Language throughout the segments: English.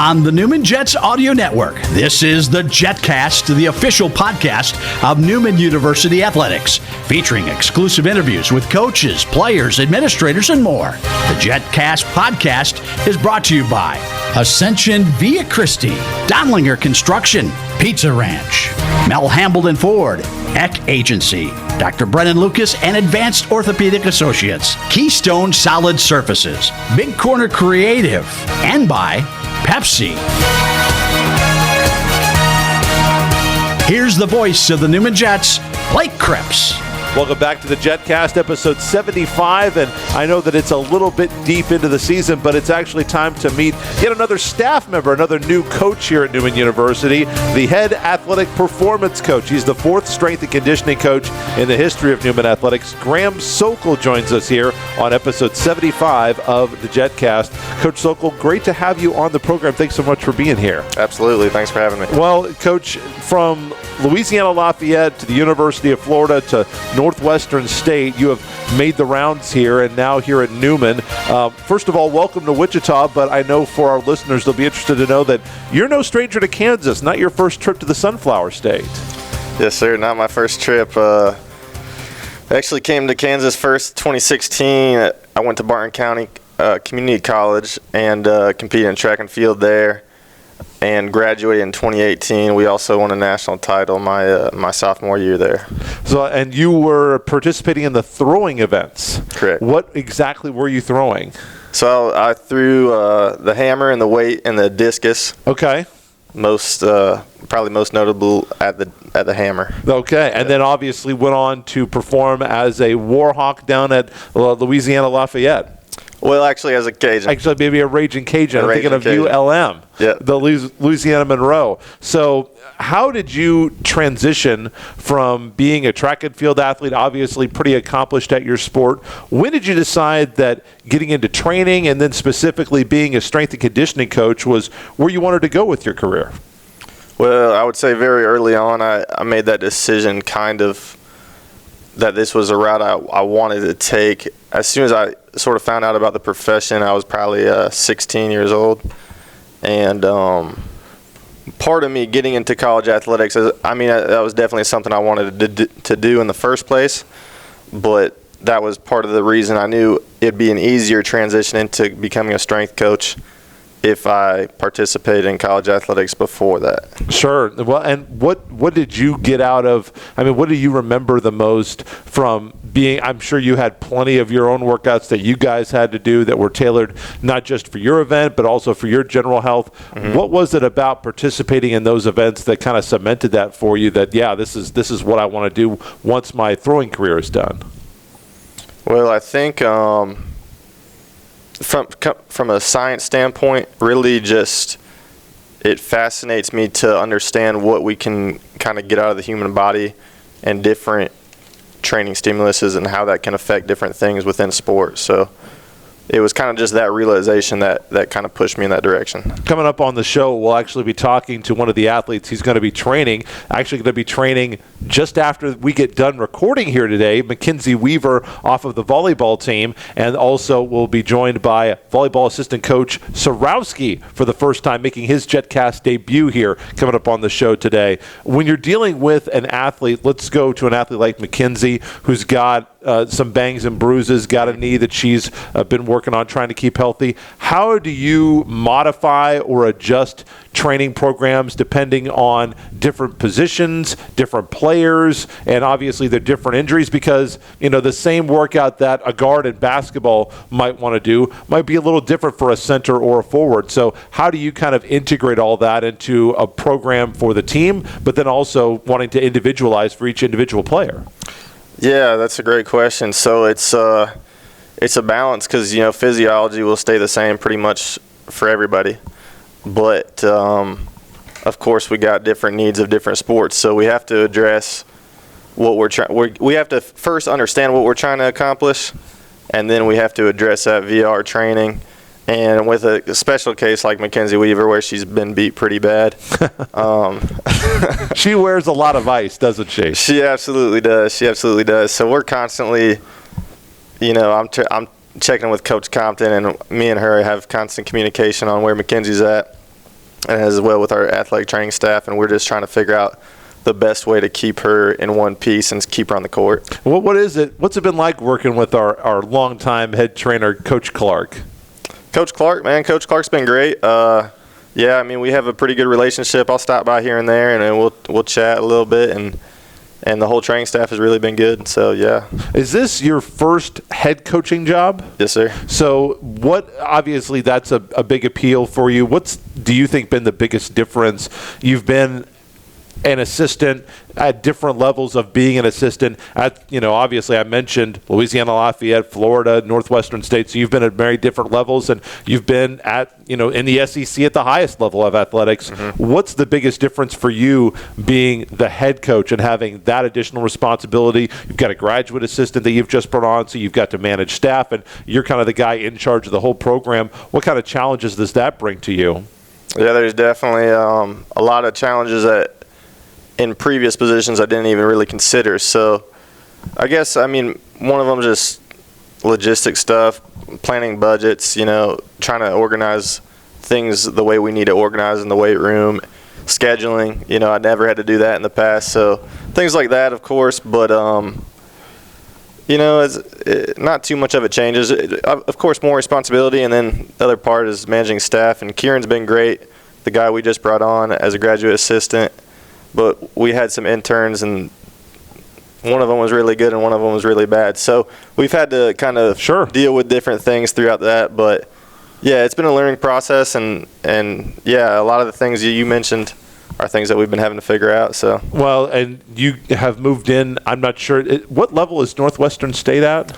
On the Newman Jets Audio Network, this is the Jetcast, the official podcast of Newman University Athletics, featuring exclusive interviews with coaches, players, administrators, and more. The Jetcast podcast is brought to you by Ascension Via Christi, Donlinger Construction, Pizza Ranch, Mel Hambledon Ford, Eck Agency, Dr. Brennan Lucas and Advanced Orthopedic Associates, Keystone Solid Surfaces, Big Corner Creative, and by Pepsi. Here's the voice of the Newman Jets, Blake Cripps. Welcome back to the Jetcast, episode 75, and I know that it's a little bit deep into the season, but it's actually time to meet yet another staff member, another new coach here at Newman University, the head athletic performance coach. He's the fourth strength and conditioning coach in the history of Newman Athletics. Graham Sokol joins us here on episode 75 of the Jetcast. Coach Sokol, great to have you on the program. Thanks so much for being here. Absolutely. Thanks for having me. Well, Coach, from Louisiana Lafayette to the University of Florida to Northwestern State, you have made the rounds here and now here at Newman. First of all, welcome to Wichita, but I know for our listeners they'll be interested to know that you're no stranger to Kansas, not your first trip to the Sunflower State. Yes, sir. Not my first trip. I actually came to Kansas first 2016. I went to Barton County Community College and competed in track and field there, and graduated in 2018. We also won a national title my sophomore year there. So, and you were participating in the throwing events. Correct. What exactly were you throwing? So I threw the hammer and the weight and the discus. Okay. Probably most notable at the hammer. Okay, and then obviously went on to perform as a Warhawk down at Louisiana Lafayette. Well, actually, as a Cajun. Actually, maybe a Raging Cajun. I'm thinking of Cajun. ULM, yeah. The Louisiana Monroe. So how did you transition from being a track and field athlete, obviously pretty accomplished at your sport? When did you decide that getting into training and then specifically being a strength and conditioning coach was where you wanted to go with your career? Well, I would say very early on I made that decision kind of that this was a route I wanted to take. As soon as I sort of found out about the profession, I was probably 16 years old. And part of me getting into college athletics, that was definitely something I wanted to do in the first place. But that was part of the reason I knew it'd be an easier transition into becoming a strength coach if I participated in college athletics before that. Sure. Well, and what did you get out of, what do you remember the most from being, I'm sure you had plenty of your own workouts that you guys had to do that were tailored not just for your event, but also for your general health. Mm-hmm. What was it about participating in those events that kind of cemented that for you that, yeah, this is what I want to do once my throwing career is done? Well, I think from a science standpoint, really just it fascinates me to understand what we can kind of get out of the human body and different training stimuluses and how that can affect different things within sports. So it was kind of just that realization that kind of pushed me in that direction. Coming up on the show, we'll actually be talking to one of the athletes he's going to be training. Actually going to be training just after we get done recording here today, Mckinzie Weaver off of the volleyball team. And also we'll be joined by volleyball assistant coach Serowski for the first time, making his Jetcast debut here coming up on the show today. When you're dealing with an athlete, let's go to an athlete like Mckinzie, who's got some bangs and bruises, got a knee that she's been working on trying to keep healthy. How do you modify or adjust training programs depending on different positions, different players, and obviously the different injuries? Because, the same workout that a guard in basketball might want to do might be a little different for a center or a forward. So how do you kind of integrate all that into a program for the team, but then also wanting to individualize for each individual player? Yeah, that's a great question. So it's a balance because, physiology will stay the same pretty much for everybody. But, of course, we got different needs of different sports. So we have to address what we have to first understand what we're trying to accomplish, and then we have to address that via our training. And with a special case like Mckinzie Weaver, where she's been beat pretty bad. She wears a lot of ice, doesn't she? She absolutely does. So we're constantly, I'm checking with Coach Compton, and me and her have constant communication on where Mckenzie's at. and as well with our athletic training staff, and we're just trying to figure out the best way to keep her in one piece and keep her on the court. Well, what's it been like working with our longtime head trainer, Coach Clark? Coach Clark's been great. Yeah, I mean, we have a pretty good relationship. I'll stop by here and there, and then we'll chat a little bit, and the whole training staff has really been good. So, yeah. Is this your first head coaching job? Yes, sir. So obviously that's a big appeal for you. What's, do you think, been the biggest difference? You've been an assistant at different levels of being an assistant at, obviously I mentioned Louisiana Lafayette, Florida, Northwestern State. So you've been at very different levels, and you've been at, in the SEC at the highest level of athletics. Mm-hmm. What's the biggest difference for you being the head coach and having that additional responsibility? You've got a graduate assistant that you've just brought on, so you've got to manage staff, and you're kind of the guy in charge of the whole program. What kind of challenges does that bring to you? Yeah, there's definitely a lot of challenges that in previous positions I didn't even really consider. So I guess, one of them just logistic stuff, planning budgets, trying to organize things the way we need to organize in the weight room, scheduling. I never had to do that in the past. So things like that, of course, but it's not too much of it changes. Of course, more responsibility, and then the other part is managing staff. And Kieran's been great, the guy we just brought on as a graduate assistant. But we had some interns, and one of them was really good and one of them was really bad. So we've had to kind of deal with different things throughout that. But, yeah, it's been a learning process. And yeah, a lot of the things you mentioned are things that we've been having to figure out. So well, and you have moved in. I'm not sure. What level is Northwestern State at?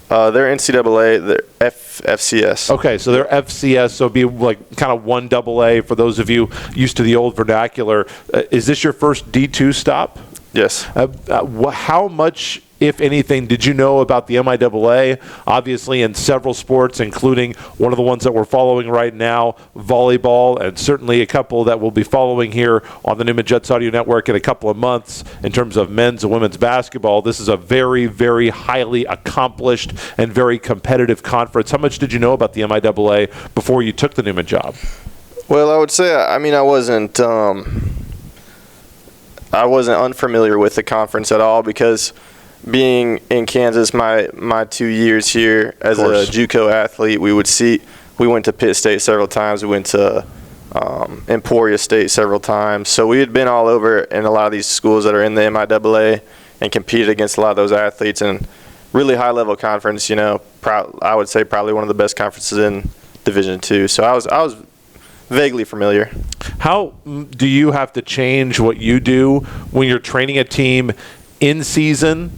They're NCAA, they're FCS. Okay, so they're FCS, so it'd be like kind of 1 AA for those of you used to the old vernacular. Is this your first D2 stop? Yes. How much, if anything, did you know about the MIAA? Obviously in several sports, including one of the ones that we're following right now, volleyball, and certainly a couple that we'll be following here on the Newman Jets Audio Network in a couple of months in terms of men's and women's basketball. This is a very, very highly accomplished and very competitive conference. How much did you know about the MIAA before you took the Newman job? Well, I would say, I wasn't unfamiliar with the conference at all, because being in Kansas my 2 years here as a JUCO athlete, we went to Pitt State several times. We went to Emporia State several times. So we had been all over in a lot of these schools that are in the MIAA and competed against a lot of those athletes, and really high-level conference, I would say probably one of the best conferences in Division II. So I was vaguely familiar. How do you have to change what you do when you're training a team in season,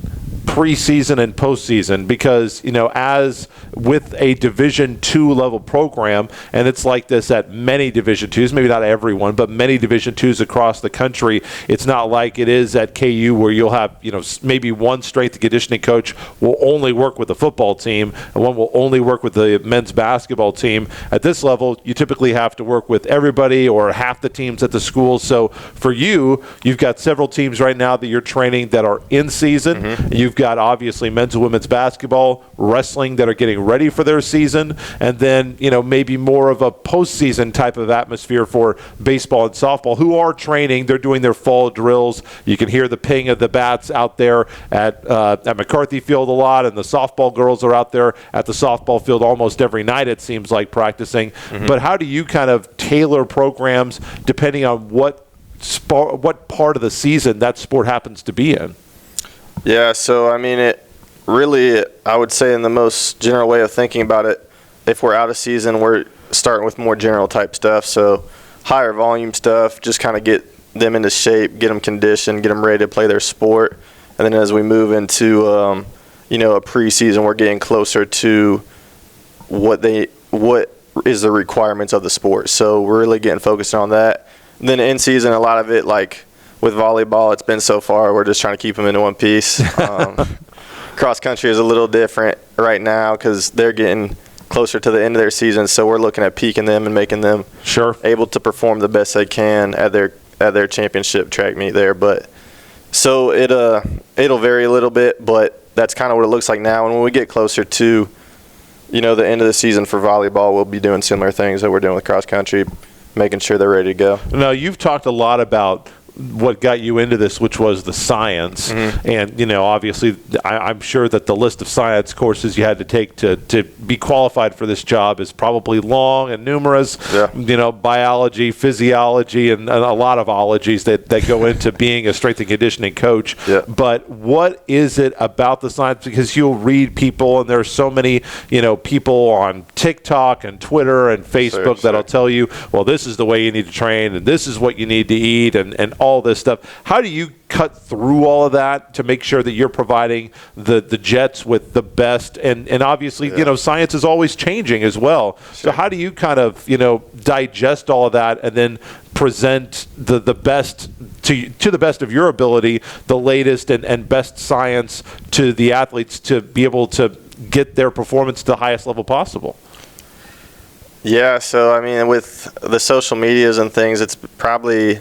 preseason, and postseason? Because, as with a Division II level program, and it's like this at many Division IIs, maybe not everyone, but many Division IIs across the country, it's not like it is at KU where you'll have, maybe one strength and conditioning coach will only work with the football team and one will only work with the men's basketball team. At this level, you typically have to work with everybody or half the teams at the school. So for you, you've got several teams right now that you're training that are in season. Mm-hmm. You've got obviously men's and women's basketball, wrestling that are getting ready for their season, and then maybe more of a postseason type of atmosphere for baseball and softball, who are training. They're doing their fall drills. You can hear the ping of the bats out there at McCarthy Field a lot, and the softball girls are out there at the softball field almost every night, it seems like, practicing. Mm-hmm. But how do you kind of tailor programs depending on what part of the season that sport happens to be in? Yeah, so it really, I would say in the most general way of thinking about it, if we're out of season, we're starting with more general type stuff. So higher volume stuff, just kind of get them into shape, get them conditioned, get them ready to play their sport. And then as we move into, a preseason, we're getting closer to what is the requirements of the sport. So we're really getting focused on that. And then in season, a lot of it, like with volleyball, it's been so far, we're just trying to keep them into one piece. Cross country is a little different right now because they're getting closer to the end of their season, so we're looking at peaking them and making them able to perform the best they can at their championship track meet there. But so it'll vary a little bit, but that's kind of what it looks like now. And when we get closer to the end of the season for volleyball, we'll be doing similar things that we're doing with cross country, making sure they're ready to go. Now, you've talked a lot about what got you into this, which was the science. And, obviously, I'm sure that the list of science courses you had to take to be qualified for this job is probably long and numerous. Yeah. Biology, physiology, and a lot of ologies that go into being a strength and conditioning coach. Yeah. But what is it about the science? Because you'll read people, and there's so many, people on TikTok and Twitter and Facebook that'll tell you, well, this is the way you need to train, and this is what you need to eat, and all this stuff. How do you cut through all of that to make sure that you're providing the Jets with the best? And obviously, science is always changing as well. So how do you kind of, digest all of that and then present the best to the best of your ability, the latest and best science to the athletes to be able to get their performance to the highest level possible? Yeah, so I mean, with the social medias and things, it's probably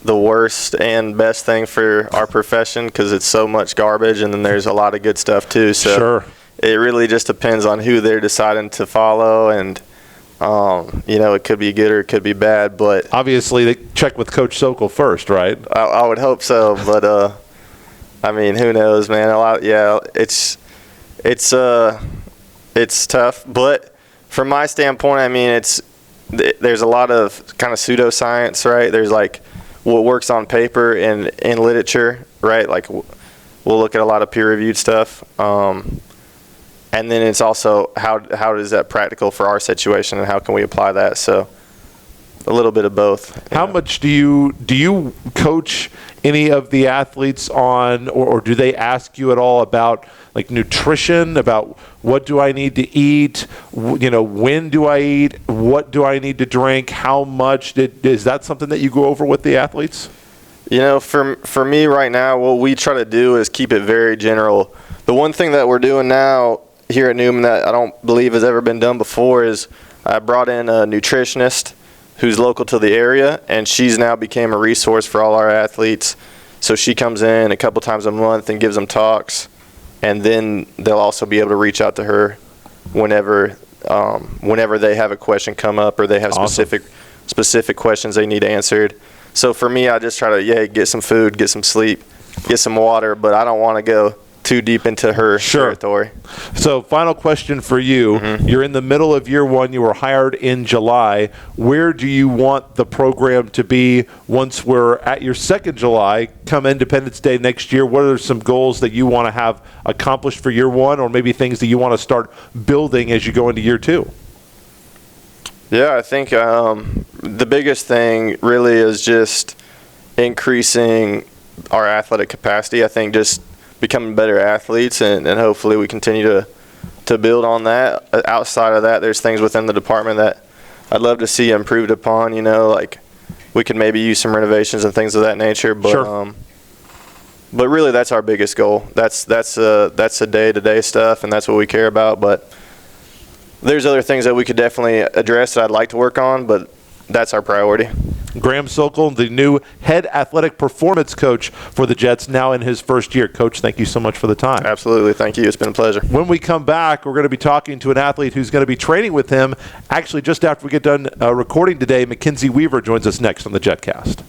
the worst and best thing for our profession because it's so much garbage, and then there's a lot of good stuff too. So it really just depends on who they're deciding to follow, and it could be good or it could be bad. But obviously, they check with Coach Sokol first, right? I would hope so, but I mean, who knows, man? It's tough, but from my standpoint, I mean, there's a lot of kind of pseudoscience, right? There's like what works on paper and in literature, right? Like we'll look at a lot of peer-reviewed stuff, and then it's also how is that practical for our situation and how can we apply that? So a little bit of both. How much do you coach any of the athletes on, or do they ask you at all about like nutrition, about what do I need to eat, when do I eat, what do I need to drink, how much? Is that something that you go over with the athletes? For me right now, what we try to do is keep it very general. The one thing that we're doing now here at Newman that I don't believe has ever been done before is I brought in a nutritionist who's local to the area, and she's now became a resource for all our athletes. So she comes in a couple times a month and gives them talks, and then they'll also be able to reach out to her whenever they have a question come up or they have specific questions they need answered. So for me, I just try to get some food, get some sleep, get some water, but I don't want to go too deep into her territory. So final question for you. You're in the middle of year one. You were hired in July. Where do you want the program to be once we're at your second July, come Independence Day next year? What are some goals that you want to have accomplished for year one, or maybe things that you want to start building as you go into year two? Yeah, I think the biggest thing really is just increasing our athletic capacity. I think just becoming better athletes, and hopefully we continue to build on that. Outside of that, there's things within the department that I'd love to see improved upon, like we could maybe use some renovations and things of that nature. But but really that's our biggest goal. That's the day-to-day stuff, and that's what we care about. But there's other things that we could definitely address that I'd like to work on, but that's our priority. Graham Sokol, the new head athletic performance coach for the Jets, now in his first year. Coach, thank you so much for the time. Absolutely. Thank you. It's been a pleasure. When we come back, we're going to be talking to an athlete who's going to be training with him. Actually, just after we get done recording today, Mckinzie Weaver joins us next on the Jetcast.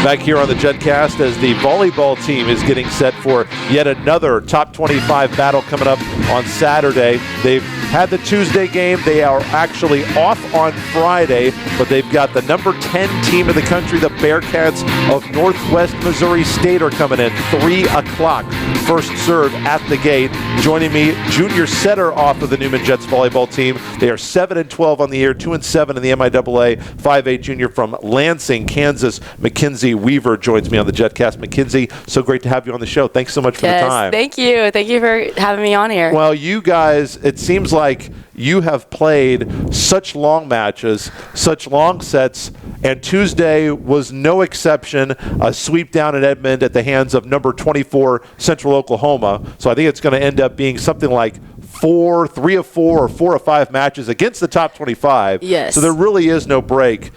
Back here on the Jetcast as the volleyball team is getting set for yet another top 25 battle coming up on Saturday. They've had the Tuesday game. They are actually off on Friday, but they've got the number 10 team in the country, the Bearcats of Northwest Missouri State, are coming in 3 o'clock. First serve at the gate. Joining me, junior setter off of the Newman Jets volleyball team. They are 7-12 on the year, 2-7 in the MIAA. 5'8" junior from Lansing, Kansas. Mckinzie Weaver joins me on the Jetcast. Mckinzie, so great to have you on the show. Thanks so much for the time. Thank you. Thank you for having me on here. Well, you guys, it seems like you have played such long matches, such long sets, and Tuesday was no exception. A sweep down in Edmond at the hands of number 24 Central Oklahoma. So I think it's going to end up being something like 3 of 4 or 4 of 5 matches against the top 25. Yes. So there really is no break.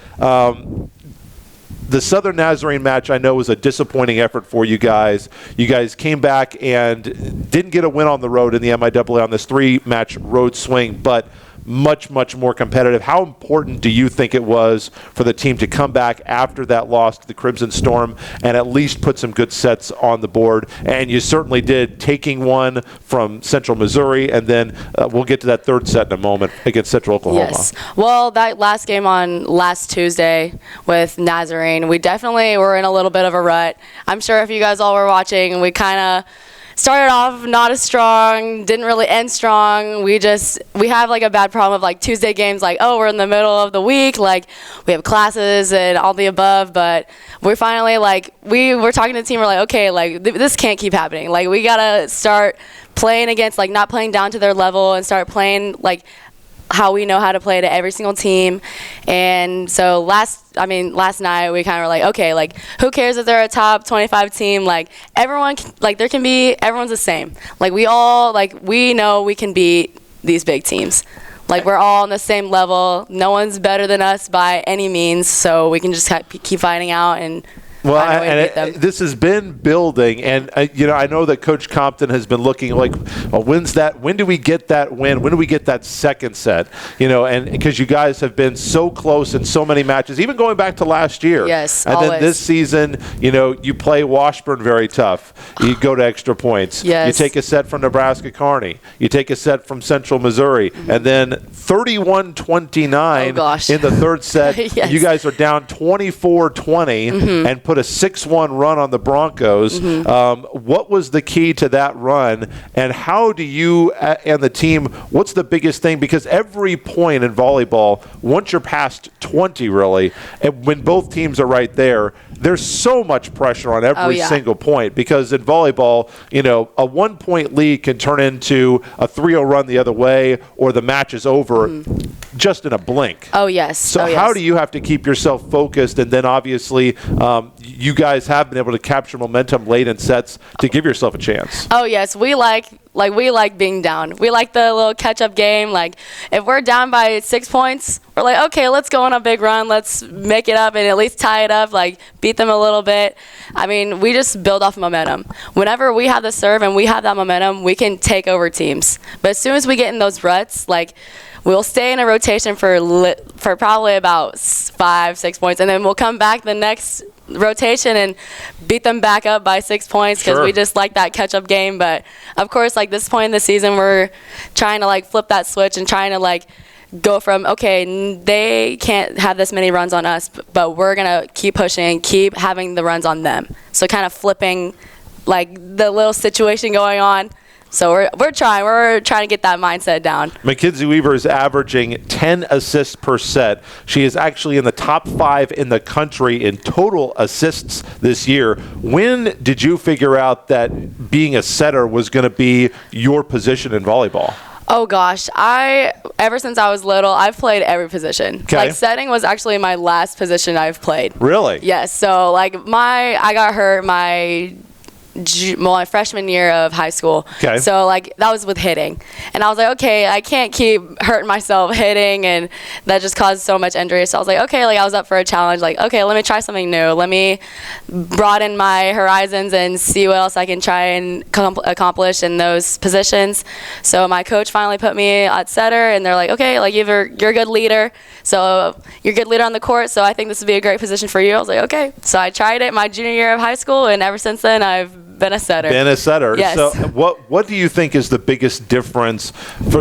The Southern Nazarene match, I know, was a disappointing effort for you guys. You guys came back and didn't get a win on the road in the MIAA on this 3-match road swing, but much, much more competitive. How important do you think it was for the team to come back after that loss to the Crimson Storm and at least put some good sets on the board? And you certainly did, taking one from Central Missouri, and then we'll get to that third set in a moment against Central Oklahoma. Yes. Well, that last game on last Tuesday with Nazarene, we definitely were in a little bit of a rut. I'm sure if you guys all were watching, we kind of started off not as strong, didn't really end strong. We have like a bad problem of like Tuesday games, like, oh, we're in the middle of the week, like we have classes and all the above, but we're finally like, we were talking to the team, we're like, okay, like this can't keep happening. Like we gotta start playing against, like not playing down to their level and start playing like how we know how to play to every single team. And so last night we kind of were like, okay, like who cares if they're a top 25 team? Like everyone, like everyone's the same. Like we know we can beat these big teams. Like we're all on the same level. No one's better than us by any means. So we can just keep fighting out and this has been building, and I know that Coach Compton has been looking like, well, when do we get that win? When do we get that second set? And because you guys have been so close in so many matches, even going back to last year. Yes, and always. then this season, you play Washburn very tough. You go to extra points. Yes. You take a set from Nebraska Kearney. You take a set from Central Missouri, and then 31-29 in the third set. Yes. You guys are down 24-20 and put a 6-1 run on the Broncos. What was the key to that run, and how do you and the team, what's the biggest thing? Because every point in volleyball, once you're past 20 really, and when both teams are right there, there's so much pressure on every single point, because in volleyball, a 1-point lead can turn into a 3-0 run the other way, or the match is over just in a blink. Oh, yes. So how do you have to keep yourself focused? And then obviously you guys have been able to capture momentum late in sets to give yourself a chance. Oh, yes. We like being down. We like the little catch-up game. Like, if we're down by 6 points, we're like, okay, let's go on a big run. Let's make it up and at least tie it up, like beat them a little bit. I mean, we just build off momentum. Whenever we have the serve and we have that momentum, we can take over teams. But as soon as we get in those ruts, like, we'll stay in a rotation for probably about 5-6 points, and then we'll come back the next rotation and beat them back up by 6 points, because we just like that catch-up game. But of course, like this point in the season, we're trying to like flip that switch and trying to like go from, okay, they can't have this many runs on us, but we're gonna keep pushing and keep having the runs on them. So kind of flipping like the little situation going on. So we're trying to get that mindset down. Mckinzie Weaver is averaging 10 assists per set. She is actually in the top 5 in the country in total assists this year. When did you figure out that being a setter was going to be your position in volleyball? Oh gosh, ever since I was little, I've played every position. Okay. Like setting was actually my last position I've played. Really? Yes. So like I got hurt my my freshman year of high school. Okay. So like that was with hitting, and I was like, okay, I can't keep hurting myself hitting, and that just caused so much injury. So I was like, okay, like I was up for a challenge. Like, okay, let me try something new. Let me broaden my horizons and see what else I can try and accomplish in those positions. So my coach finally put me at setter, and they're like, okay, like you're a good leader, so you're a good leader on the court. So I think this would be a great position for you. I was like, okay. So I tried it my junior year of high school, and ever since then I've been a setter. Yes. So what do you think is the biggest difference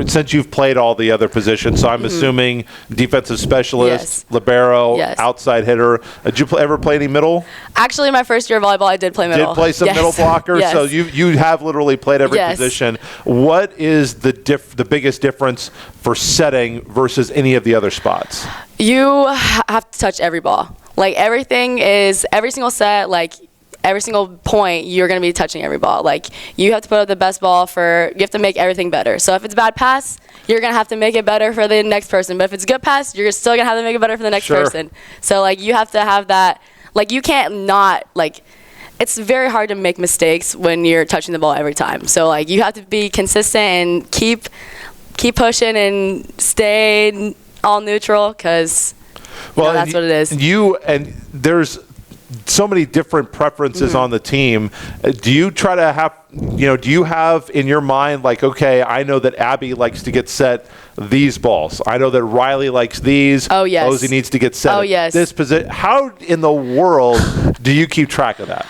since you've played all the other positions? So I'm assuming defensive specialist, libero, outside hitter. Did you ever play any middle? Actually, my first year of volleyball, I did play middle. Did play some middle blocker? Yes. So you have literally played every position. What is the biggest difference for setting versus any of the other spots? You have to touch every ball. Like every single set, like every single point, you're going to be touching every ball. Like you have to put up the best ball you have to make everything better. So if it's a bad pass, you're going to have to make it better for the next person. But if it's a good pass, you're still going to have to make it better for the next person. So like you have to have that, like you can't not, like it's very hard to make mistakes when you're touching the ball every time. So like you have to be consistent and keep pushing and stay all neutral because that's what it is. There's so many different preferences on the team. Do you try to have, do you have in your mind like, okay, I know that Abby likes to get set these balls. I know that Riley likes these. Oh, yes. Ozzy needs to get set yes. this position. How in the world do you keep track of that?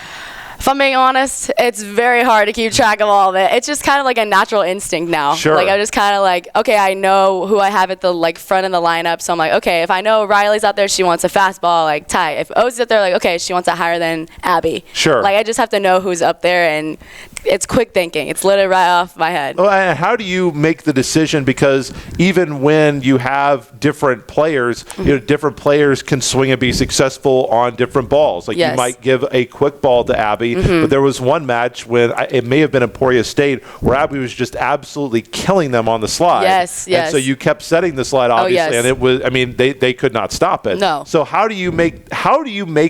If I'm being honest, it's very hard to keep track of all of it. It's just kind of like a natural instinct now. Sure. Like I'm just kind of like, okay, I know who I have at the like front of the lineup. So I'm like, okay, if I know Riley's out there, she wants a fastball, like Ty. If Ozzy's out there, like, okay, she wants it higher than Abby. Sure. Like I just have to know who's up there, and it's quick thinking. It's literally right off my head. Well, and how do you make the decision? Because even when you have different players, different players can swing and be successful on different balls. Like you might give a quick ball to Abby, but there was one match when it may have been Emporia State where Abby was just absolutely killing them on the slide. Yes. And so you kept setting the slide, obviously, and it was. I mean, they could not stop it. No. So how do you make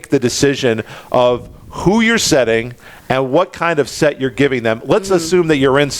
the decision of who you're setting and what kind of set you're giving them? Let's assume that you're in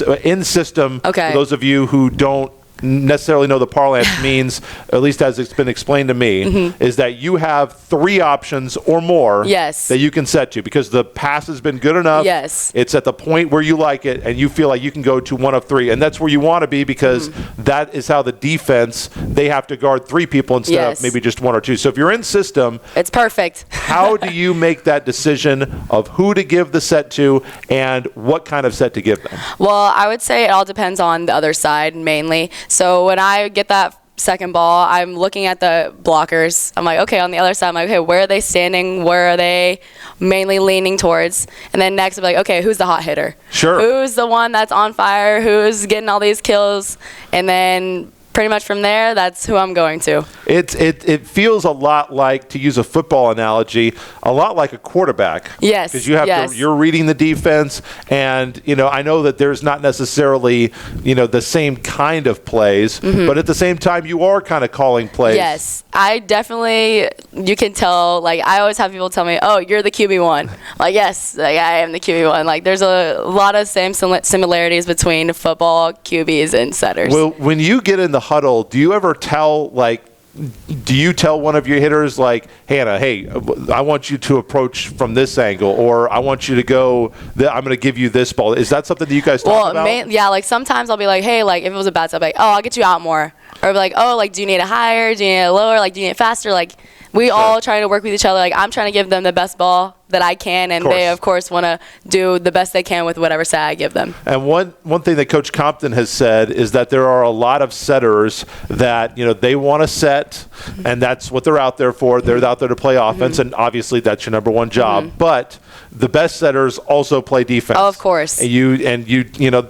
system. Okay. For those of you who don't necessarily know the parlance means, at least as it's been explained to me, is that you have 3 options or more that you can set to because the pass has been good enough. Yes. It's at the point where you like it and you feel like you can go to one of 3. And that's where you want to be because that is how the defense, they have to guard 3 people instead of maybe just 1 or 2. So if you're in system, it's perfect. how do you make that decision of who to give the set to and what kind of set to give them? Well, I would say it all depends on the other side mainly. So when I get that second ball, I'm looking at the blockers. I'm like, okay, on the other side, I'm like, okay, where are they standing? Where are they mainly leaning towards? And then next, I'm like, okay, who's the hot hitter? Sure. Who's the one that's on fire? Who's getting all these kills? And then pretty much from there, that's who I'm going to. It feels a lot like, to use a football analogy, a lot like a quarterback. Yes. Because you have you're reading the defense, and I know that there's not necessarily the same kind of plays, but at the same time you are kind of calling plays. Yes, I definitely. You can tell. Like I always have people tell me, "Oh, you're the QB1." Like yes, like I am the QB1. Like there's a lot of same similarities between football QBs and setters. Well, when you get in the huddle, do you ever tell one of your hitters like, Hannah, hey, I want you to approach from this angle, or I want you to go, I'm going to give you this ball? Is that something that you guys talk about? Yeah, like sometimes I'll be like, hey, like if it was a bad set, I'll be like, oh, I'll get you out more. Or I'll be like, oh, like do you need it higher? Do you need it lower? Like do you need it faster? Like we all try to work with each other. Like I'm trying to give them the best ball that I can, and they of course want to do the best they can with whatever set I give them. And one thing that Coach Compton has said is that there are a lot of setters that they want to set, and that's what they're out there for. They're out there to play offense, and obviously that's your number one job. But the best setters also play defense. Oh, of course. And you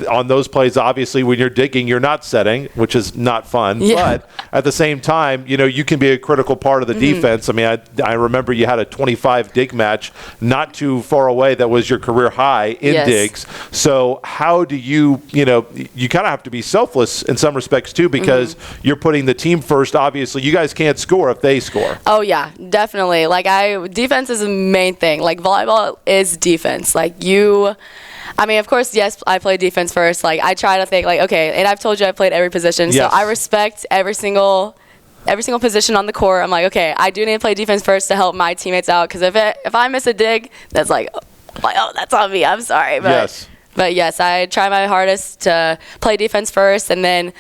on those plays, obviously when you're digging, you're not setting, which is not fun. Yeah. But at the same time, you can be a critical part of the defense. I mean, I remember you had a 25 dig match not too far away that was your career high in digs. So how do you kind of have to be selfless in some respects too, because you're putting the team first. Obviously, you guys can't score if they score. Oh yeah, definitely. Like defense is the main thing. Like volleyball is defense. Of course, yes, I play defense first. Like I try to think like, okay, and I've told you I played every position, so I respect every single position on the court. I'm like, okay, I do need to play defense first to help my teammates out, because if I miss a dig, that's like, oh, that's on me. I'm sorry, but yes, I try my hardest to play defense first, and then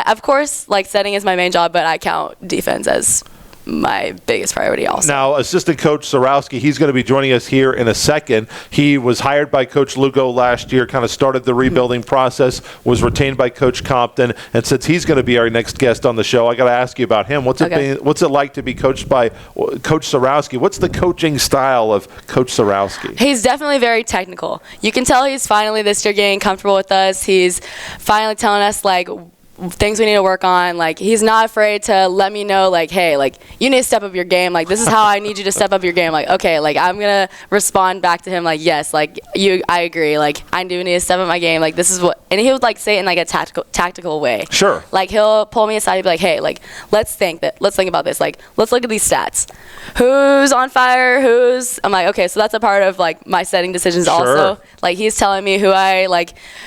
of course, like setting is my main job, but I count defense as my biggest priority also. Now, assistant coach Serowski, he's going to be joining us here in a second. He was hired by Coach Lugo last year, kind of started the rebuilding process, was retained by Coach Compton, and since he's going to be our next guest on the show, I got to ask you about him. What's it like to be coached by Coach Serowski? What's the coaching style of Coach Serowski? He's definitely very technical. You can tell he's finally this year getting comfortable with us. He's finally telling us like things we need to work on. Like he's not afraid to let me know like, hey, like you need to step up your game. Like this is how I need you to step up your game. Like okay, like I'm gonna respond back to him like, yes, like I agree. Like I do need to step up my game. Like this is what, and he would like say it in like a tactical way. Sure. Like he'll pull me aside and be like, hey, like let's think about this. Like let's look at these stats. Who's on fire? I'm like, okay, so that's a part of like my setting decisions also. Like he's telling me who I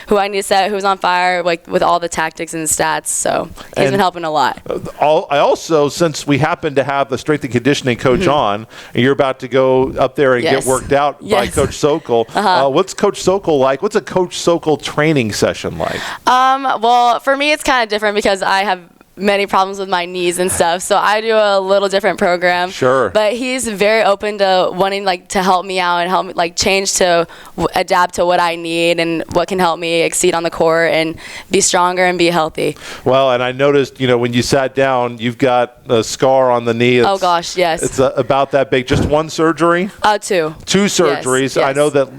need to set, who's on fire, like with all the tactics and stats. So he's been helping a lot. I also, since we happen to have the strength and conditioning coach on, and you're about to go up there and get worked out by Coach Sokol. What's Coach Sokol like? What's a Coach Sokol training session like? Well, for me, it's kind of different because I have many problems with my knees and stuff, so I do a little different program. Sure. But he's very open to wanting like to help me out and help me like change to adapt to what I need and what can help me exceed on the court and be stronger and be healthy. Well, and I noticed, when you sat down, you've got a scar on the knee. Oh gosh, yes. It's about that big. Just one surgery? Two. Two surgeries. Yes. I know that,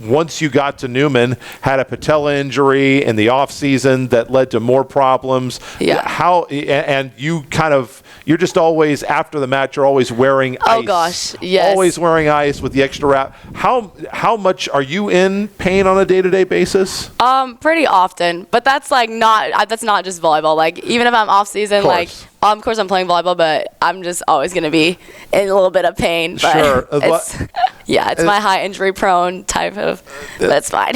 once you got to Newman, had a patella injury in the off season that led to more problems. Yeah. And you're just always, after the match, you're always wearing ice. Oh gosh, yes. Always wearing ice with the extra wrap. How much are you in pain on a day-to-day basis? Pretty often, but that's like that's not just volleyball. Like even if I'm off season, like of course I'm playing volleyball, but I'm just always gonna be in a little bit of pain. But sure. It's my high injury prone type of. That's fine.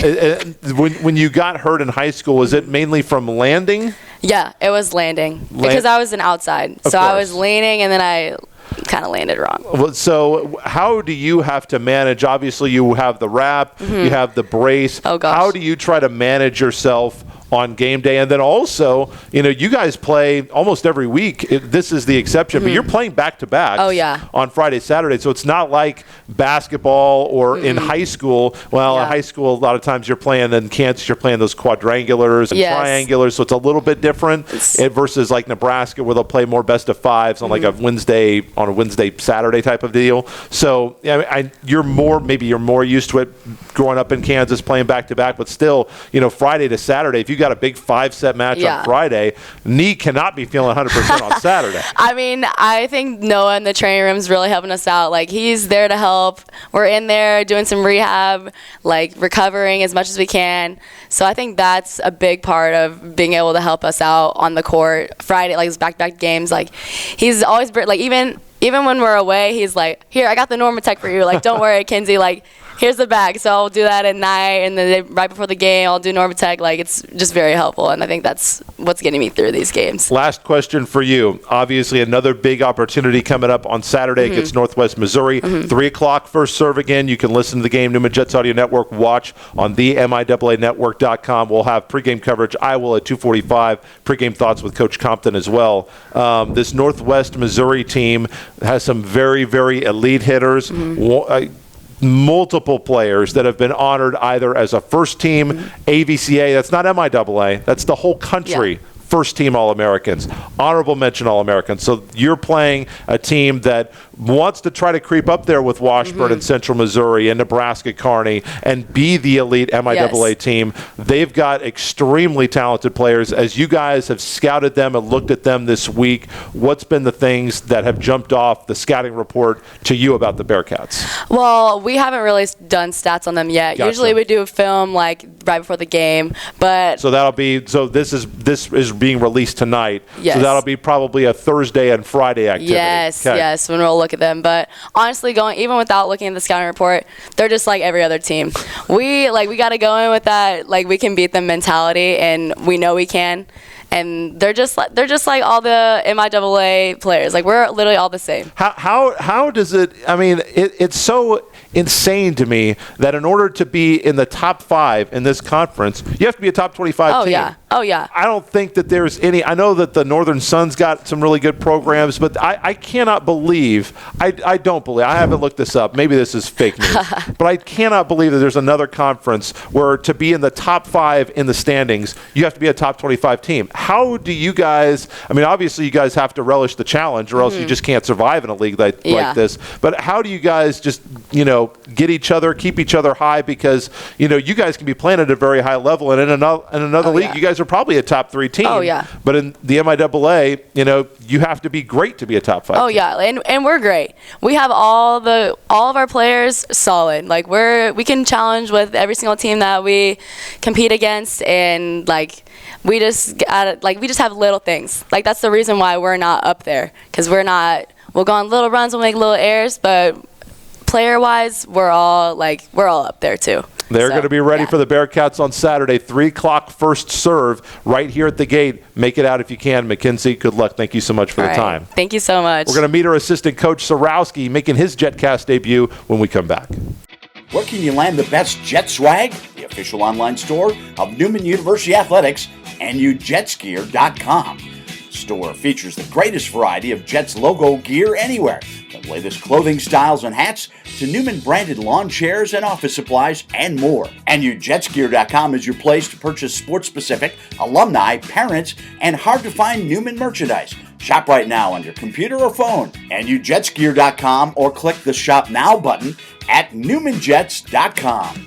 When you got hurt in high school, was it mainly from landing? Yeah, it was landing because I was an outside, so I was leaning and then I kind of landed wrong. Well, so how do you have to manage? Obviously, you have the wrap, you have the brace. Oh gosh. How do you try to manage yourself on game day? And then also, you guys play almost every week. This is the exception, but you're playing back-to-back on Friday, Saturday. So it's not like basketball or in high school. Well, in high school, a lot of times you're playing in Kansas, you're playing those quadrangulars and triangulars. So it's a little bit different versus like Nebraska, where they'll play more best of fives on like a Wednesday, Saturday type of deal. So you're more used to it growing up in Kansas playing back-to-back, but still, Friday to Saturday, if you got a big 5-set match on Friday, knee cannot be feeling 100% on Saturday. I think Noah in the training room is really helping us out. Like he's there to help. We're in there doing some rehab, like recovering as much as we can. So I think that's a big part of being able to help us out on the court. Friday, like his back-to-back games, like he's always like even when we're away, he's like, here, I got the Normatec for you. Like, don't worry, Kinsey. Like, here's the bag. So I'll do that at night, and then right before the game, I'll do Normatec. Like, it's just very helpful, and I think that's what's getting me through these games. Last question for you. Obviously, another big opportunity coming up on Saturday against Northwest Missouri. 3 o'clock first serve again. You can listen to the game, Newman Jets Audio Network. Watch on the MIAAnetwork.com. We'll have pregame coverage. I will at 2:45. Pregame thoughts with Coach Compton as well. This Northwest Missouri team has some very, very elite hitters. Multiple players that have been honored either as a first team AVCA, that's not MIAA, that's the whole country first-team All-Americans, honorable mention All-Americans. So you're playing a team that wants to try to creep up there with Washburn and Central Missouri and Nebraska Kearney and be the elite MIAA team. They've got extremely talented players. As you guys have scouted them and looked at them this week, what's been the things that have jumped off the scouting report to you about the Bearcats? Well, we haven't really done stats on them yet. Gotcha. Usually we do a film like right before the game, but so this is being released tonight. Yes. So that'll be probably a Thursday and Friday activity. Yes, when we'll look at them. But honestly, even without looking at the scouting report, they're just like every other team. We got to go in with that we can beat them mentality, and we know we can. And they're just like all the MIAA players. Like, we're literally all the same. How does it? I mean, it's so insane to me that in order to be in the top 5 in this conference, you have to be a top 25 team. Oh yeah. I don't think that there's any. I know that the Northern Sun's got some really good programs, but I cannot believe. I don't believe. I haven't looked this up. Maybe this is fake news, but I cannot believe that there's another conference where to be in the top 5 in the standings, you have to be a top 25 team. How do you guys? I mean, obviously you guys have to relish the challenge, or else you just can't survive in a league like this. But how do you guys just get each other, keep each other high? Because you guys can be playing at a very high level, and in another league, you guys are probably a top 3 team. Oh yeah. But in the MIAA, you have to be great to be a top 5. Oh team. yeah, and we're great. We have all of our players solid. Like, we can challenge with every single team that we compete against, and we just have little things. Like, that's the reason why we're not up there, because we'll go on little runs, we'll make little errors, but player-wise, we're all up there too. They're going to be ready for the Bearcats on Saturday, 3 o'clock first serve right here at the gate. Make it out if you can. Mckinzie, good luck. Thank you so much for the time. Thank you so much. We're going to meet our assistant coach, Serowski, making his Jetcast debut when we come back. Where can you land the best Jet swag? The official online store of Newman University Athletics, NUJetSkier.com. The store features the greatest variety of Jets logo gear anywhere, from the latest clothing styles and hats to Newman-branded lawn chairs and office supplies and more. NUJetSkier.com is your place to purchase sports-specific, alumni, parents, and hard-to-find Newman merchandise. Shop right now on your computer or phone, NUJetSkier.com, or click the Shop Now button at NewmanJets.com.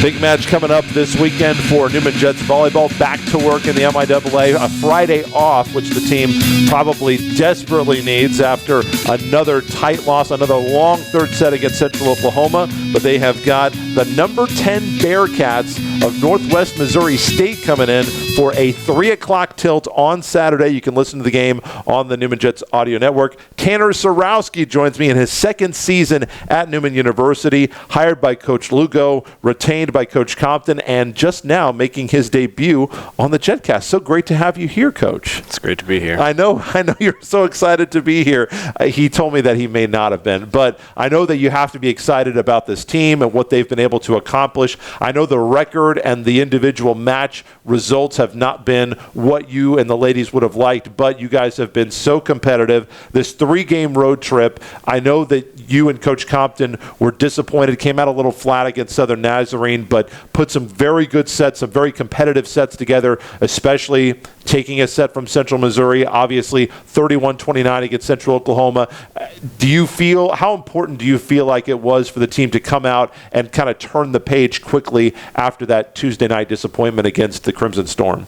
Big match coming up this weekend for Newman Jets volleyball. Back to work in the MIAA. A Friday off, which the team probably desperately needs after another tight loss, another long third set against Central Oklahoma. But they have got the number 10 Bearcats of Northwest Missouri State coming in for a 3 o'clock tilt on Saturday. You can listen to the game on the Newman Jets audio network. Tanner Serowski joins me in his second season at Newman University, hired by Coach Lugo, retained by Coach Compton, and just now making his debut on the Jetcast. So great to have you here, Coach. It's great to be here. I know you're so excited to be here. He told me that he may not have been, but I know that you have to be excited about this team and what they've been able to accomplish. I know the record and the individual match results have not been what you and the ladies would have liked, but you guys have been so competitive. This 3-game road trip, I know that you and Coach Compton were disappointed, came out a little flat against Southern Nazarene, but put some very good sets, some very competitive sets together, especially taking a set from Central Missouri, obviously 31-29 against Central Oklahoma. How important do you feel like it was for the team to come out and kind of turn the page quickly after that Tuesday night disappointment against the Crimson Storm?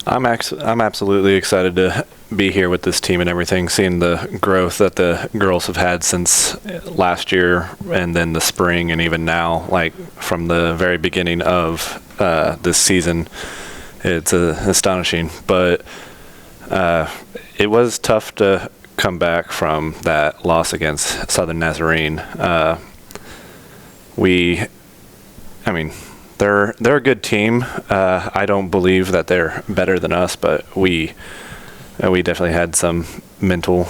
I'm absolutely excited to be here with this team and everything, seeing the growth that the girls have had since last year and then the spring and even now, like from the very beginning of this season. It's astonishing, but it was tough to come back from that loss against Southern Nazarene. They're a good team. I don't believe that they're better than us, but we definitely had some mental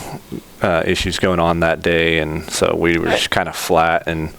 issues going on that day, and so we were just kind of flat. And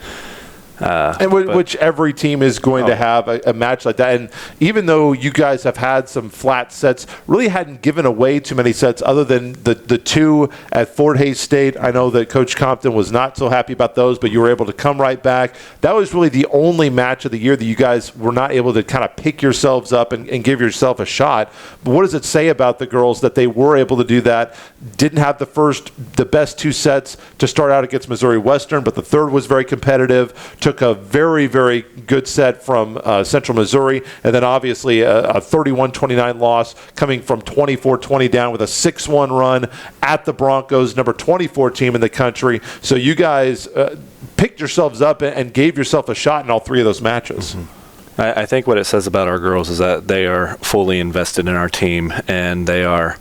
Which every team is going to have a match like that. And even though you guys have had some flat sets, really hadn't given away too many sets other than the two at Fort Hays State. I know that Coach Compton was not so happy about those, but you were able to come right back. That was really the only match of the year that you guys were not able to kind of pick yourselves up and give yourself a shot. But what does it say about the girls that they were able to do that? Didn't have the best two sets to start out against Missouri Western, but the third was very competitive. Took a very, very good set from Central Missouri, and then obviously a 31-29 loss coming from 24-20 down with a 6-1 run at the Broncos, number 24 team in the country. So you guys picked yourselves up and gave yourself a shot in all three of those matches. Mm-hmm. I think what it says about our girls is that they are fully invested in our team, and they are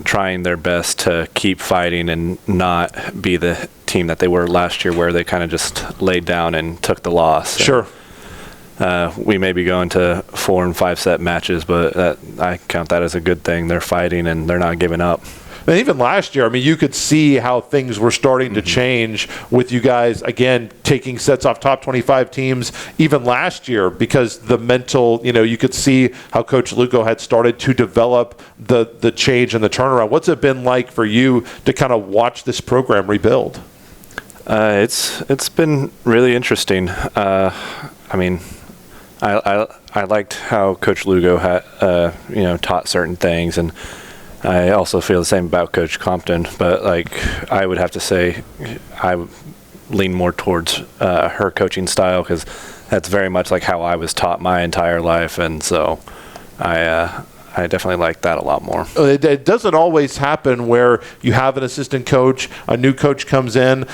trying their best to keep fighting and not be the team that they were last year where they kind of just laid down and took the loss. Sure. We may be going to 4 and 5 set matches, but I count that as a good thing. They're fighting and they're not giving up. And even last year, I mean, you could see how things were starting to change with you guys, again, taking sets off top 25 teams, even last year, because the mental, you could see how Coach Lugo had started to develop the change and the turnaround. What's it been like for you to kind of watch this program rebuild? It's been really interesting. I liked how Coach Lugo had, taught certain things, and I also feel the same about Coach Compton, but I would have to say I lean more towards her coaching style because that's very much like how I was taught my entire life, and so I definitely like that a lot more. It doesn't always happen where you have an assistant coach, a new coach comes in,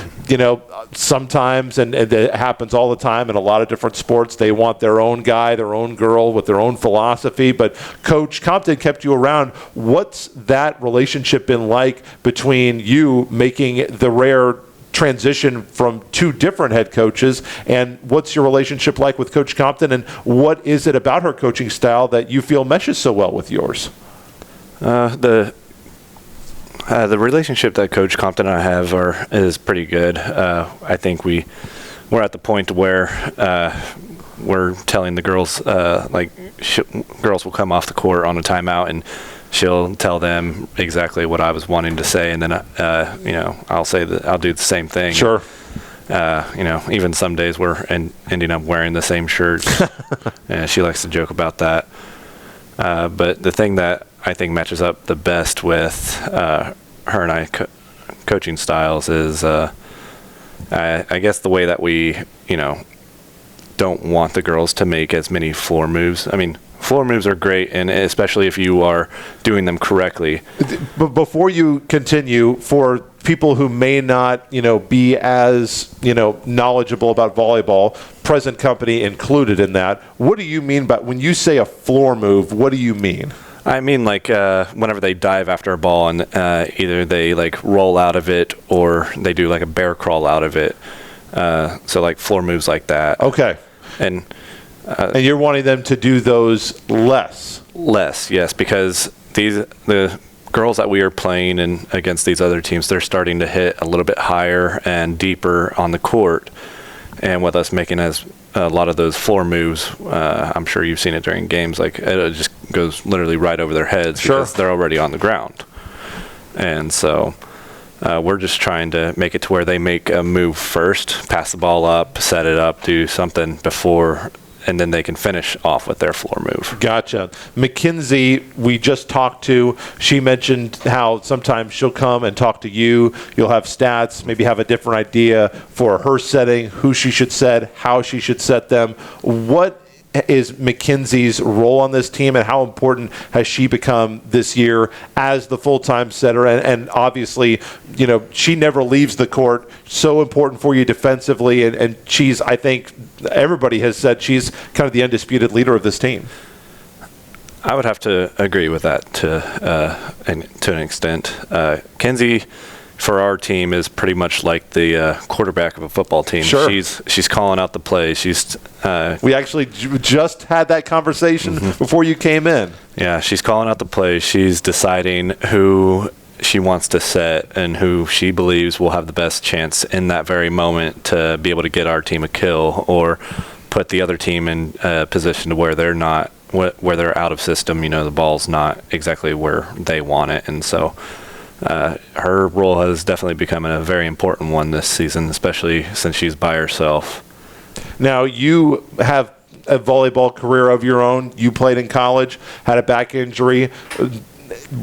sometimes, and it happens all the time in a lot of different sports. They want their own guy, their own girl with their own philosophy. But Coach Compton kept you around. What's that relationship been like between you making the rare transition from two different head coaches, and what's your relationship like with Coach Compton, and what is it about her coaching style that you feel meshes so well with yours? The relationship that Coach Compton and I have is pretty good. I think we're at the point where we're telling the girls girls will come off the court on a timeout and she'll tell them exactly what I was wanting to say, and then I'll say that I'll do the same thing. Sure. Even some days we're ending up wearing the same shirt. And she likes to joke about that. But the thing that I think matches up the best with her and I coaching styles is I guess the way that we don't want the girls to make as many floor moves. I mean, floor moves are great, and especially if you are doing them correctly. But before you continue, for people who may not, be as, knowledgeable about volleyball, present company included in that, what do you mean by when you say a floor move? What do you mean? I mean, whenever they dive after a ball and either they roll out of it or they do a bear crawl out of it. So floor moves like that. Okay. And you're wanting them to do those less? Less, yes, because the girls that we are playing in against these other teams, they're starting to hit a little bit higher and deeper on the court. And with us making a lot of those floor moves, I'm sure you've seen it during games, it just goes literally right over their heads. Sure. Because they're already on the ground. And so we're just trying to make it to where they make a move first, pass the ball up, set it up, do something before, and then they can finish off with their floor move. Gotcha. Mckinzie, we just talked to, she mentioned how sometimes she'll come and talk to you. You'll have stats, maybe have a different idea for her setting, who she should set, how she should set them. What is Mckinsie's role on this team, and how important has she become this year as the full-time setter? And obviously, she never leaves the court. So important for you defensively, and she's, I think, everybody has said she's kind of the undisputed leader of this team. I would have to agree with that to an extent. Kenzie, for our team, is pretty much like the quarterback of a football team. Sure. She's calling out the plays. We actually just had that conversation before you came in. Yeah, she's calling out the plays. She's deciding who she wants to set and who she believes will have the best chance in that very moment to be able to get our team a kill or put the other team in a position to where they're not, where they're out of system. The ball's not exactly where they want it. And so her role has definitely become a very important one this season, especially since she's by herself. Now, you have a volleyball career of your own. You played in college, had a back injury.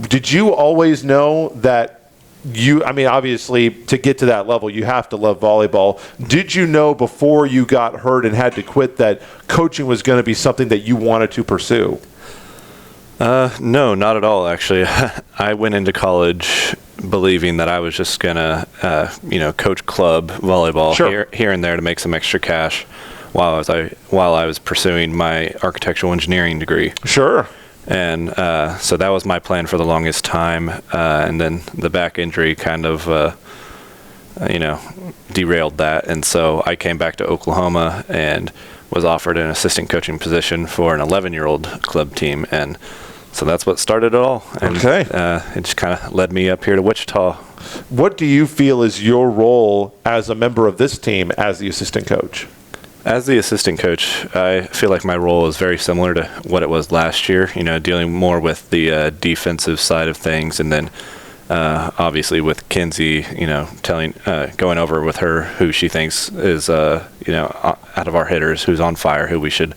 Did you always know that obviously to get to that level, you have to love volleyball. Did you know before you got hurt and had to quit that coaching was going to be something that you wanted to pursue? No, not at all, actually. I went into college believing that I was just going to, coach club volleyball here and there to make some extra cash while I was pursuing my architectural engineering degree. Sure. And so that was my plan for the longest time. And then the back injury kind of, derailed that. And so I came back to Oklahoma and was offered an assistant coaching position for an 11-year-old club team. And so that's what started it all. And, it just kind of led me up here to Wichita. What do you feel is your role as a member of this team as the assistant coach? As the assistant coach, I feel like my role is very similar to what it was last year, dealing more with the defensive side of things. And then obviously with Kinsey, going over with her who she thinks is, out of our hitters, who's on fire, who we should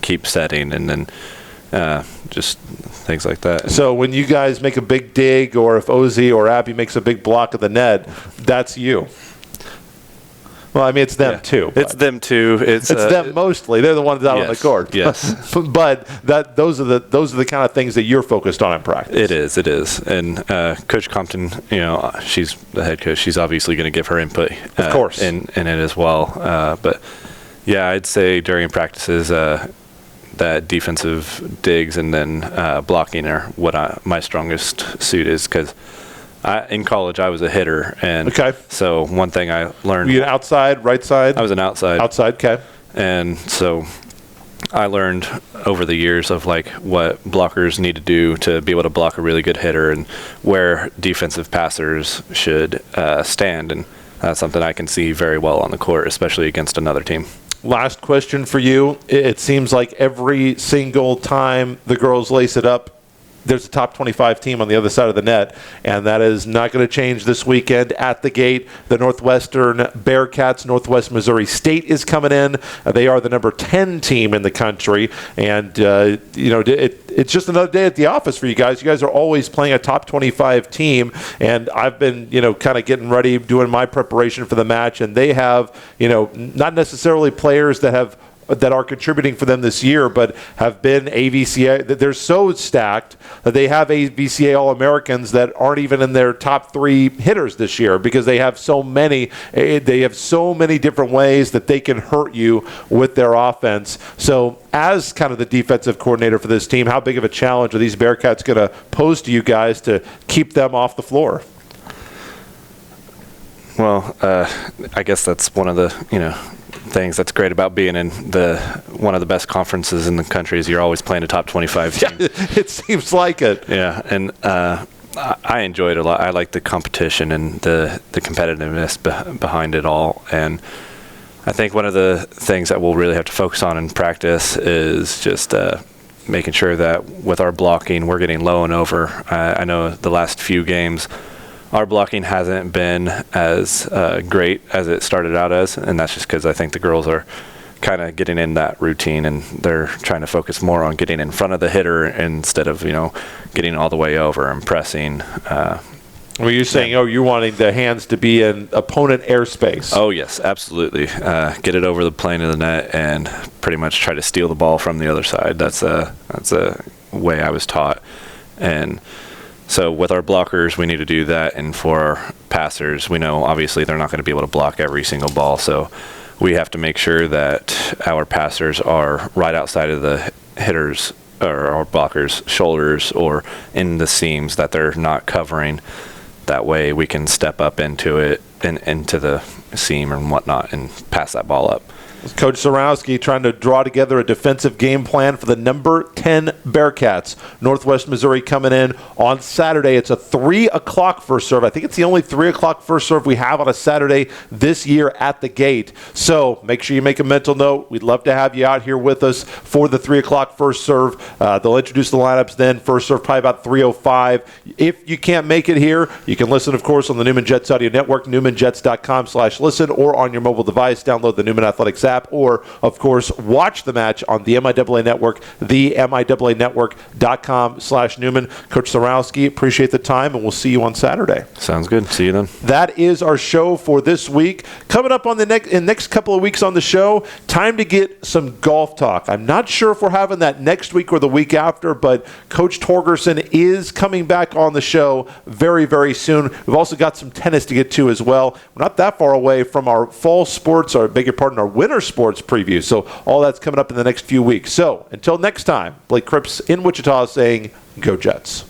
keep setting. And then just things like that. So when you guys make a big dig, or if Ozzy or Abby makes a big block of the net, that's you. Well, it's them too. It's them too. It's them mostly. They're the ones out on the court. Yes. But those are the kind of things that you're focused on in practice. It is. And Coach Compton, she's the head coach. She's obviously going to give her input, of course, in it as well. But yeah, I'd say during practices, that defensive digs and then blocking are what my strongest suit is, because in college, I was a hitter, and so one thing I learned. Were you an outside, right side? I was an outside. Outside, okay. And so I learned over the years of what blockers need to do to be able to block a really good hitter, and where defensive passers should stand, and that's something I can see very well on the court, especially against another team. Last question for you. It seems like every single time the girls lace it up, there's a top 25 team on the other side of the net, and that is not going to change this weekend. At the gate, the Northwestern Bearcats, Northwest Missouri State is coming in. They are the number 10 team in the country, and it's just another day at the office for you guys. You guys are always playing a top 25 team, and I've been kind of getting ready, doing my preparation for the match, and they have not necessarily players that are contributing for them this year, but have been AVCA. They're so stacked that they have AVCA All-Americans that aren't even in their top 3 hitters this year, because they have so many. They have so many different ways that they can hurt you with their offense. So as kind of the defensive coordinator for this team, how big of a challenge are these Bearcats going to pose to you guys to keep them off the floor? Well, I guess that's one of the, things that's great about being in one of the best conferences in the country is you're always playing a top 25 team. Yeah, it seems like it. Yeah, and I enjoy it a lot. I like the competition and the competitiveness behind it all. And I think one of the things that we'll really have to focus on in practice is just making sure that with our blocking, we're getting low and over. I know the last few games, our blocking hasn't been as great as it started out as, and that's just because I think the girls are kind of getting in that routine, and they're trying to focus more on getting in front of the hitter instead of, getting all the way over and pressing. Were you saying, you're wanting the hands to be in opponent airspace? Oh, yes, absolutely. Get it over the plane of the net and pretty much try to steal the ball from the other side. That's a way I was taught. And so with our blockers, we need to do that. And for our passers, we know obviously they're not going to be able to block every single ball. So we have to make sure that our passers are right outside of the hitters or our blockers' shoulders or in the seams that they're not covering. That way we can step up into it and into the seam and whatnot and pass that ball up. Coach Serowski trying to draw together a defensive game plan for the number 10 Bearcats. Northwest Missouri coming in on Saturday. It's a 3 o'clock first serve. I think it's the only 3 o'clock first serve we have on a Saturday this year at the gate. So make sure you make a mental note. We'd love to have you out here with us for the 3 o'clock first serve. They'll introduce the lineups then. First serve probably about 3:05. If you can't make it here, you can listen, of course, on the Newman Jets Audio Network, newmanjets.com/listen, or on your mobile device. Download the Newman Athletics app, or, of course, watch the match on the MIAA Network, the MIAAnetwork.com/Newman. Coach Serowski, appreciate the time, and we'll see you on Saturday. Sounds good. See you then. That is our show for this week. Coming up on the next couple of weeks on the show, time to get some golf talk. I'm not sure if we're having that next week or the week after, but Coach Torgerson is coming back on the show very, very soon. We've also got some tennis to get to as well. We're not that far away from our fall sports, or beg your pardon, our winter sports preview. So all that's coming up in the next few weeks. So until next time, Blake Cripps in Wichita saying, go Jets.